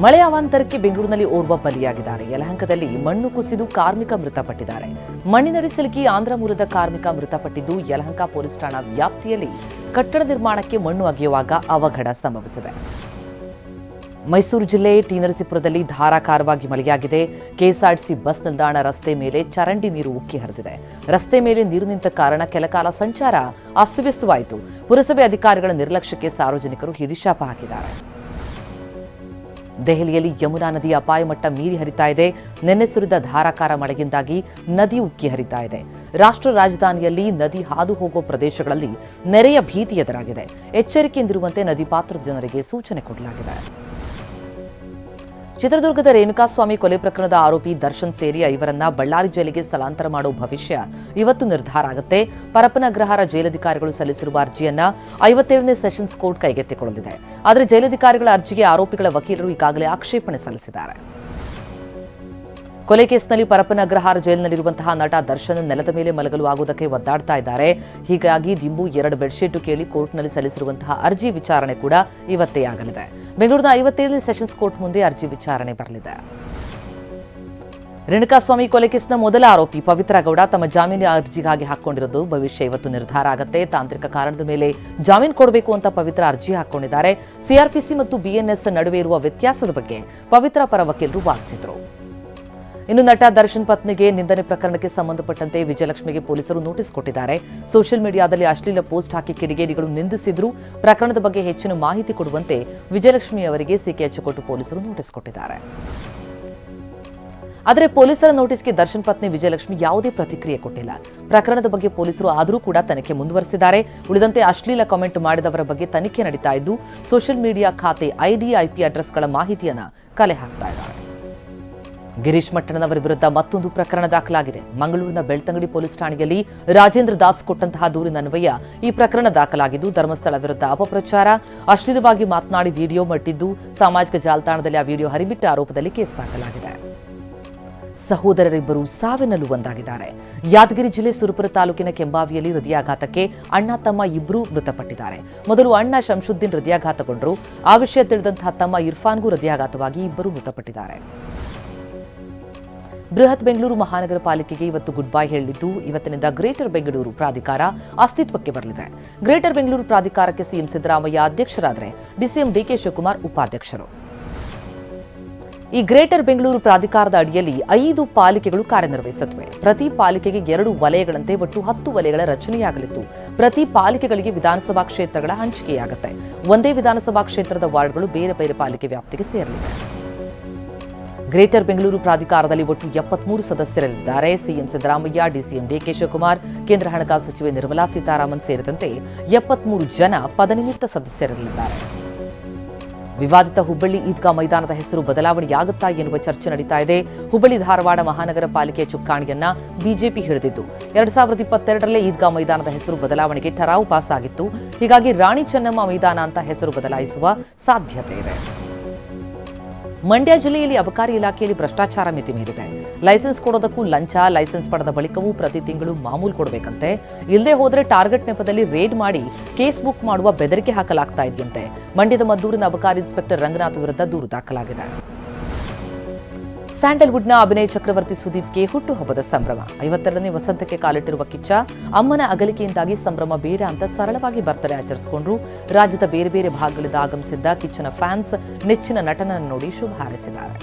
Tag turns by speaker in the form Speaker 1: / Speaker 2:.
Speaker 1: ಮಳೆ ಅವಾಂತರಕ್ಕೆ ಬೆಂಗಳೂರಿನಲ್ಲಿ ಓರ್ವ ಬಲಿಯಾಗಿದ್ದಾರೆ. ಯಲಹಂಕದಲ್ಲಿ ಮಣ್ಣು ಕುಸಿದು ಕಾರ್ಮಿಕ ಮೃತಪಟ್ಟಿದ್ದಾರೆ. ಮಣ್ಣಿನಡಿ ಸಿಲುಕಿ ಆಂಧ್ರ ಮೂಲದ ಕಾರ್ಮಿಕ ಮೃತಪಟ್ಟಿದ್ದು ಯಲಹಂಕ ಪೊಲೀಸ್ ಠಾಣಾ ವ್ಯಾಪ್ತಿಯಲ್ಲಿ ಕಟ್ಟಡ ನಿರ್ಮಾಣಕ್ಕೆ ಮಣ್ಣು ಅಗೆಯುವಾಗ ಅವಘಡ ಸಂಭವಿಸಿದೆ. ಮೈಸೂರು ಜಿಲ್ಲೆ ಟಿ ನರಸೀಪುರದಲ್ಲಿ ಧಾರಾಕಾರವಾಗಿ ಮಳೆಯಾಗಿದೆ. ಕೆಎಸ್ಆರ್ಟಿಸಿ ಬಸ್ ನಿಲ್ದಾಣ ರಸ್ತೆ ಮೇಲೆ ಚರಂಡಿ ನೀರು ಉಕ್ಕಿ ಹರಿದಿದೆ. ರಸ್ತೆ ಮೇಲೆ ನೀರು ನಿಂತ ಕಾರಣ ಕೆಲಕಾಲ ಸಂಚಾರ ಅಸ್ತವ್ಯಸ್ತವಾಯಿತು. ಪುರಸಭೆ ಅಧಿಕಾರಿಗಳ ನಿರ್ಲಕ್ಷ್ಯಕ್ಕೆ ಸಾರ್ವಜನಿಕರು ಹಿಡಿಶಾಪ ಹಾಕಿದ್ದಾರೆ. ದೆಹಲಿಯಲ್ಲಿ ಯಮುನಾ ನದಿ ಅಪಾಯ ಮಟ್ಟ ಮೀರಿ ಹರಿತಾ ಇದೆ. ನಿನ್ನೆ ಸುರಿದ ಧಾರಾಕಾರ ಮಳೆಯಿಂದಾಗಿ ನದಿ ಉಕ್ಕಿ ಹರಿತಾ ಇದೆ. ರಾಷ್ಟ್ರ ರಾಜಧಾನಿಯಲ್ಲಿ ನದಿ ಹಾದು ಹೋಗುವ ಪ್ರದೇಶಗಳಲ್ಲಿ ನೆರೆಯ ಭೀತಿ ಎದುರಾಗಿದೆ. ಎಚ್ಚರಿಕೆಯಿಂದಿರುವಂತೆ ನದಿ ಪಾತ್ರದ ಜನರಿಗೆ ಸೂಚನೆ ಕೊಡಲಾಗಿದೆ. ಚಿತ್ರದುರ್ಗದ ರೇಣುಕಾಸ್ವಾಮಿ ಕೊಲೆ ಪ್ರಕರಣದ ಆರೋಪಿ ದರ್ಶನ್ ಸೇರಿ ಐವರನ್ನ ಬಳ್ಳಾರಿ ಜೈಲಿಗೆ ಸ್ಥಳಾಂತರ ಮಾಡುವ ಭವಿಷ್ಯ ಇವತ್ತು ನಿರ್ಧಾರ ಆಗುತ್ತೆ. ಪರಪ್ಪನಗ್ರಹಾರ ಜೈಲಧಿಕಾರಿಗಳು ಸಲ್ಲಿಸಿರುವ ಅರ್ಜಿಯನ್ನ 57ನೇ ಸೆಷನ್ಸ್ ಕೋರ್ಟ್ ಕೈಗೆತ್ತಿಕೊಳ್ಳಲಿದೆ. ಆದರೆ ಜೈಲಧಿಕಾರಿಗಳ ಅರ್ಜಿಗೆ ಆರೋಪಿಗಳ ವಕೀಲರು ಈಗಾಗಲೇ ಆಕ್ಷೇಪಣೆ ಸಲ್ಲಿಸಿದ್ದಾರೆ. ಕೊಲೆ ಕೇಸ್ನಲ್ಲಿ ಪರಪ್ಪನಗ್ರಹಾರ ಜೈಲಿನಲ್ಲಿರುವಂತಹ ನಟ ದರ್ಶನ್ ನೆಲದ ಮೇಲೆ ಮಲಗಲು ಆಗುವುದಕ್ಕೆ ಒದ್ದಾಡ್ತಾ ಇದ್ದಾರೆ. ಹೀಗಾಗಿ ದಿಂಬು 2 ಬೆಡ್ಶೀಟ್ ಕೇಳಿ ಕೋರ್ಟ್ನಲ್ಲಿ ಸಲ್ಲಿಸಿರುವಂತಹ ಅರ್ಜಿ ವಿಚಾರಣೆ ಕೂಡ ಇವತ್ತೇ ಆಗಲಿದೆ. ಬೆಂಗಳೂರಿನ 57ನೇ ಸೆಷನ್ಸ್ ಕೋರ್ಟ್ ಮುಂದೆ ಅರ್ಜಿ ವಿಚಾರಣೆ ಬರಲಿದೆ. ರೇಣುಕಾಸ್ವಾಮಿ ಕೊಲೆ ಕೇಸ್ನ ಮೊದಲ ಆರೋಪಿ ಪವಿತ್ರ ಗೌಡ ತಮ್ಮ ಜಾಮೀನು ಅರ್ಜಿಗಾಗಿ ಹಾಕೊಂಡಿರೋದು ಭವಿಷ್ಯ ಇವತ್ತು ನಿರ್ಧಾರ ಆಗುತ್ತೆ. ತಾಂತ್ರಿಕ ಕಾರಣದ ಮೇಲೆ ಜಾಮೀನು ಕೊಡಬೇಕು ಅಂತ ಪವಿತ್ರ ಅರ್ಜಿ ಹಾಕೊಂಡಿದ್ದಾರೆ. ಸಿಆರ್ಪಿಸಿ ಮತ್ತು ಬಿಎನ್ಎಸ್ ನಡುವೆ ಇರುವ ವ್ಯತ್ಯಾಸದ ಬಗ್ಗೆ ಪವಿತ್ರ ಪರ ವಕೀಲರು ವಾದಿಸಿದರು. ಇನ್ನು ನಟ ದರ್ಶನ್ ಪತ್ನಿಗೆ ನಿಂದನೆ ಪ್ರಕರಣಕ್ಕೆ ಸಂಬಂಧಪಟ್ಟಂತೆ ವಿಜಯಲಕ್ಷ್ಮಿಗೆ ಪೊಲೀಸರು ನೋಟಿಸ್ ಕೊಟ್ಟಿದ್ದಾರೆ. ಸೋಷಿಯಲ್ ಮೀಡಿಯಾದಲ್ಲಿ ಅಶ್ಲೀಲ ಪೋಸ್ಟ್ ಹಾಕಿ ಕಿಡಿಗೇಡಿಗಳು ನಿಂದಿಸಿದ್ರು. ಪ್ರಕರಣದ ಬಗ್ಗೆ ಹೆಚ್ಚಿನ ಮಾಹಿತಿ ಕೊಡುವಂತೆ ವಿಜಯಲಕ್ಷ್ಮಿ ಅವರಿಗೆ ಸಿಕೆಎಚ್ ಕೊಟ್ಟು ಪೊಲೀಸರು ನೋಟಿಸ್ ಕೊಟ್ಟಿದ್ದಾರೆ. ಆದರೆ ಪೊಲೀಸರ ನೋಟಿಸ್ಗೆ ದರ್ಶನ್ ಪತ್ನಿ ವಿಜಯಲಕ್ಷ್ಮಿ ಯಾವುದೇ ಪ್ರತಿಕ್ರಿಯೆ ಕೊಟ್ಟಿಲ್ಲ. ಪ್ರಕರಣದ ಬಗ್ಗೆ ಪೊಲೀಸರು ಆದರೂ ಕೂಡ ತನಿಖೆ ಮುಂದುವರೆಸಿದ್ದಾರೆ. ಉಳಿದಂತೆ ಅಶ್ಲೀಲ ಕಾಮೆಂಟ್ ಮಾಡಿದವರ ಬಗ್ಗೆ ತನಿಖೆ ನಡೀತಾ ಇದ್ದು ಸೋಷಿಯಲ್ ಮೀಡಿಯಾ ಖಾತೆ ಐಡಿ ಐಪಿ ಅಡ್ರೆಸ್ಗಳ ಮಾಹಿತಿಯನ್ನ ಕಲೆ ಹಾಕ್ತಾ ಇದ್ದಾರೆ. ಗಿರೀಶ್ ಮಟ್ಟಣ್ಣನವರ ವಿರುದ್ಧ ಮತ್ತೊಂದು ಪ್ರಕರಣ ದಾಖಲಾಗಿದೆ. ಮಂಗಳೂರಿನ ಬೆಳ್ತಂಗಡಿ ಪೊಲೀಸ್ ಠಾಣೆಯಲ್ಲಿ ರಾಜೇಂದ್ರ ದಾಸ್ ಕೊಟ್ಟಂತಹ ದೂರಿನನ್ವಯ ಈ ಪ್ರಕರಣ ದಾಖಲಾಗಿದ್ದು ಧರ್ಮಸ್ಥಳ ವಿರುದ್ಧ ಅಪಪ್ರಚಾರ, ಅಶ್ಲೀಲವಾಗಿ ಮಾತನಾಡಿ ವಿಡಿಯೋ ಮಾಡಿದ್ದು ಸಾಮಾಜಿಕ ಜಾಲತಾಣದಲ್ಲಿ ಆ ವಿಡಿಯೋ ಹರಿಬಿಟ್ಟ ಆರೋಪದಲ್ಲಿ ಕೇಸ್ ದಾಖಲಾಗಿದೆ. ಸಹೋದರರಿಬ್ಬರು ಸಾವಿನಲ್ಲೂ ಒಂದಾಗಿದ್ದಾರೆ. ಯಾದಗಿರಿ ಜಿಲ್ಲೆ ಸುರಪುರ ತಾಲೂಕಿನ ಕೆಂಬಾವಿಯಲ್ಲಿ ಹೃದಯಾಘಾತಕ್ಕೆ ಅಣ್ಣ ತಮ್ಮ ಇಬ್ಬರೂ ಮೃತಪಟ್ಟಿದ್ದಾರೆ. ಮೊದಲು ಅಣ್ಣ ಶಂಶುದ್ದೀನ್ ಹೃದಯಾಘಾತಗೊಂಡರು. ಆ ವಿಷಯ ತಿಳಿದಂತಹ ತಮ್ಮ ಇರ್ಫಾನ್ಗೂ ಹೃದಯಾಘಾತವಾಗಿ ಇಬ್ಬರು ಮೃತಪಟ್ಟಿದ್ದಾರೆ. ಬೃಹತ್ ಬೆಂಗಳೂರು ಮಹಾನಗರ ಪಾಲಿಕೆಗೆ ಇವತ್ತು ಗುಡ್ ಬೈ ಹೇಳಿದ್ದು ಇವತ್ತಿನಿಂದ ಗ್ರೇಟರ್ ಬೆಂಗಳೂರು ಪ್ರಾಧಿಕಾರ ಅಸ್ತಿತ್ವಕ್ಕೆ ಬರಲಿದೆ. ಗ್ರೇಟರ್ ಬೆಂಗಳೂರು ಪ್ರಾಧಿಕಾರಕ್ಕೆ ಸಿಎಂ ಸಿದ್ದರಾಮಯ್ಯ ಅಧ್ಯಕ್ಷರಾದರೆ ಡಿಸಿಎಂ ಡಿಕೆ ಶಿವಕುಮಾರ್ ಉಪಾಧ್ಯಕ್ಷರು. ಈ ಗ್ರೇಟರ್ ಬೆಂಗಳೂರು ಪ್ರಾಧಿಕಾರದ ಅಡಿಯಲ್ಲಿ 5 ಪಾಲಿಕೆಗಳು ಕಾರ್ಯನಿರ್ವಹಿಸುತ್ತವೆ. ಪ್ರತಿ ಪಾಲಿಕೆಗೆ 2 ವಲಯಗಳಂತೆ ಒಟ್ಟು 10 ವಲಯಗಳ ರಚನೆಯಾಗಲಿದ್ದು ಪ್ರತಿ ಪಾಲಿಕೆಗಳಿಗೆ ವಿಧಾನಸಭಾ ಕ್ಷೇತ್ರಗಳ ಹಂಚಿಕೆಯಾಗುತ್ತೆ. ಒಂದೇ ವಿಧಾನಸಭಾ ಕ್ಷೇತ್ರದ ವಾರ್ಡ್ಗಳು ಬೇರೆ ಬೇರೆ ಪಾಲಿಕೆ ವ್ಯಾಪ್ತಿಗೆ ಸೇರಲಿವೆ. ಗ್ರೇಟರ್ ಬೆಂಗಳೂರು ಪ್ರಾಧಿಕಾರದಲ್ಲಿ ಒಟ್ಟು 73 ಸದಸ್ಯರಿದ್ದಾರೆ. CM Siddaramaiah, DCM DK Shivakumar, ಕೇಂದ್ರ ಹಣಕಾಸು ಸಚಿವೆ ನಿರ್ಮಲಾ ಸೀತಾರಾಮನ್ ಸೇರಿದಂತೆ 73 ಜನ ಪದನಿಮಿತ್ತ ಸದಸ್ಯರಿರಲಿದ್ದಾರೆ. ವಿವಾದಿತ ಹುಬ್ಬಳ್ಳಿ ಈದ್ಗಾ ಮೈದಾನದ ಹೆಸರು ಬದಲಾವಣೆಯಾಗುತ್ತಾ ಎನ್ನುವ ಚರ್ಚೆ ನಡೀತಾ ಇದೆ. ಹುಬ್ಬಳ್ಳಿ ಧಾರವಾಡ ಮಹಾನಗರ ಪಾಲಿಕೆಯ ಚುಕ್ಕಾಣಿಯನ್ನ ಬಿಜೆಪಿ ಹಿಡಿದಿದ್ದು 2022ರಲ್ಲೇ ಈದ್ಗಾ ಮೈದಾನದ ಹೆಸರು ಬದಲಾವಣೆಗೆ ಠರಾವು ಪಾಸ್ ಆಗಿತ್ತು. ಹೀಗಾಗಿ ರಾಣಿ ಚೆನ್ನಮ್ಮ ಮೈದಾನ ಅಂತ ಹೆಸರು ಬದಲಾಯಿಸುವ ಸಾಧ್ಯತೆ ಇದೆ. ಮಂಡ್ಯ ಜಿಲ್ಲೆಯಲ್ಲಿ ಅಬಕಾರಿ ಇಲಾಖೆಯಲ್ಲಿ ಭ್ರಷ್ಟಾಚಾರ ಮಿತಿ ಮೀರಿದೆ. ಲೈಸೆನ್ಸ್ ಕೊಡೋದಕ್ಕೂ ಲಂಚ, ಲೈಸೆನ್ಸ್ ಪಡೆದ ಬಳಿಕವೂ ಪ್ರತಿ ತಿಂಗಳು ಮಾಮೂಲು ಕೊಡಬೇಕಂತೆ. ಇಲ್ಲದೆ ಹೋದರೆ ಟಾರ್ಗೆಟ್ ನೆಪದಲ್ಲಿ ರೇಡ್ ಮಾಡಿ ಕೇಸ್ ಬುಕ್ ಮಾಡುವ ಬೆದರಿಕೆ ಹಾಕಲಾಗ್ತಾ ಇದೆಯಂತೆ. ಮಂಡ್ಯದ ಮದ್ದೂರಿನ ಅಬಕಾರಿ ಇನ್ಸ್ಪೆಕ್ಟರ್ ರಂಗನಾಥ್ ವಿರುದ್ಧ ದೂರು ದಾಖಲಾಗಿದೆ. ಸ್ಯಾಂಡಲ್ವುಡ್ನ ಅಭಿನಯ ಚಕ್ರವರ್ತಿ ಸುದೀಪ್ಗೆ ಹುಟ್ಟುಹಬ್ಬದ ಸಂಭ್ರಮ. 52ನೇ ವಸಂತಕ್ಕೆ ಕಾಲಿಟ್ಟಿರುವ ಕಿಚ್ಚ ಅಮ್ಮನ ಅಗಲಿಕೆಯಿಂದಾಗಿ ಸಂಭ್ರಮ ಬೇಡ ಅಂತ ಸರಳವಾಗಿ ಬರ್ತ್ಡೇ ಆಚರಿಸಿಕೊಂಡ್ರು. ರಾಜ್ಯದ ಬೇರೆ ಬೇರೆ ಭಾಗಗಳಿಂದ ಆಗಮಿಸಿದ್ದ ಕಿಚ್ಚನ ಫ್ಯಾನ್ಸ್ ನೆಚ್ಚಿನ ನಟನನ್ನು ನೋಡಿ ಶುಭ ಹಾರೈಸಿದ್ದಾರೆ.